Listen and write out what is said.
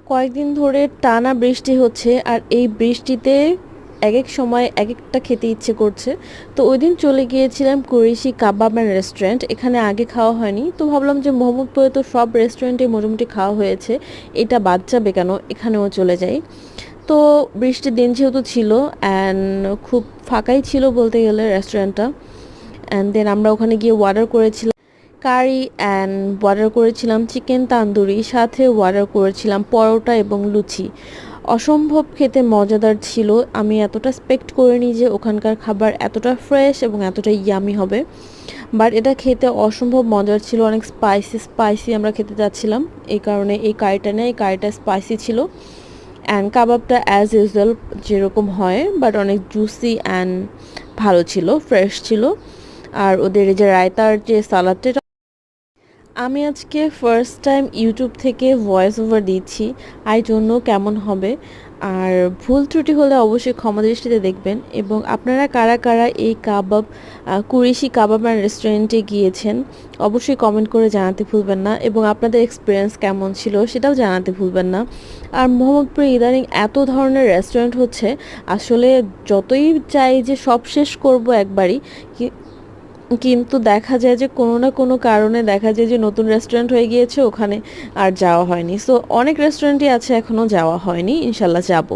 কয়েকদিন ধরে টানা বৃষ্টি হচ্ছে আর এই বৃষ্টিতে এক এক সময় এক একটা খেতে ইচ্ছে করছে। তো ওই দিন চলে গিয়েছিলাম কুরেশি কাবাব অ্যান্ড রেস্টুরেন্ট। এখানে আগে খাওয়া হয়নি, তো ভাবলাম যে মোহাম্মদপুরে তো সব রেস্টুরেন্টে মোটামুটি খাওয়া হয়েছে, এটা বাদ যাবে কেন, এখানেও চলে যাই। তো বৃষ্টির দিন যেহেতু ছিল অ্যান্ড খুব ফাঁকাই ছিল বলতে গেলে রেস্টুরেন্টটা। অ্যান্ড দেন আমরা ওখানে গিয়ে অর্ডার করেছিলাম কারি অ্যান্ড অর্ডার করেছিলাম চিকেন তান্দুরি, সাথে অর্ডার করেছিলাম পরোটা এবং লুচি। অসম্ভব খেতে মজাদার ছিল। আমি এতটা এক্সপেক্ট করিনি যে ওখানকার খাবার এতটা ফ্রেশ এবং এতটা ইয়ামি হবে, বাট এটা খেতে অসম্ভব মজার ছিল। অনেক স্পাইসি স্পাইসি আমরা খেতে যাচ্ছিলাম, এই কারণে এই কারিটা নেই, এই কারিটা স্পাইসি ছিল। অ্যান্ড কাবাবটা অ্যাজ ইউজুয়াল যেরকম হয়, বাট অনেক জুসি অ্যান্ড ভালো ছিল, ফ্রেশ ছিল। আর ওদের এই যে রায়তার যে সালাডটা, আমি আজকে ফার্স্ট টাইম ইউটিউব থেকে ভয়েস ওভার দিচ্ছি, আই ডোন্ট নো কেমন হবে। আর ভুল ত্রুটি হলে অবশ্যই ক্ষমা দৃষ্টিতে দেখবেন। এবং আপনারা কারা কারা এই কাবাব কুরেশি কাবাব অ্যান্ড রেস্টুরেন্টে গিয়েছেন অবশ্যই কমেন্ট করে জানাতে ভুলবেন না, এবং আপনাদের এক্সপিরিয়েন্স কেমন ছিল সেটাও জানাতে ভুলবেন না। আর মোহাম্মদপুরে ইদানিং এত ধরনের রেস্টুরেন্ট হচ্ছে, আসলে যতই চাই যে সব শেষ করব একবারই, কিন্তু দেখা যায় যে কোনো না কোনো কারণে দেখা যায় যে নতুন রেস্টুরেন্ট হয়ে গিয়েছে, ওখানে আর যাওয়া হয়নি। সো অনেক রেস্টুরেন্টই আছে এখনও যাওয়া হয়নি, ইনশাল্লাহ যাব।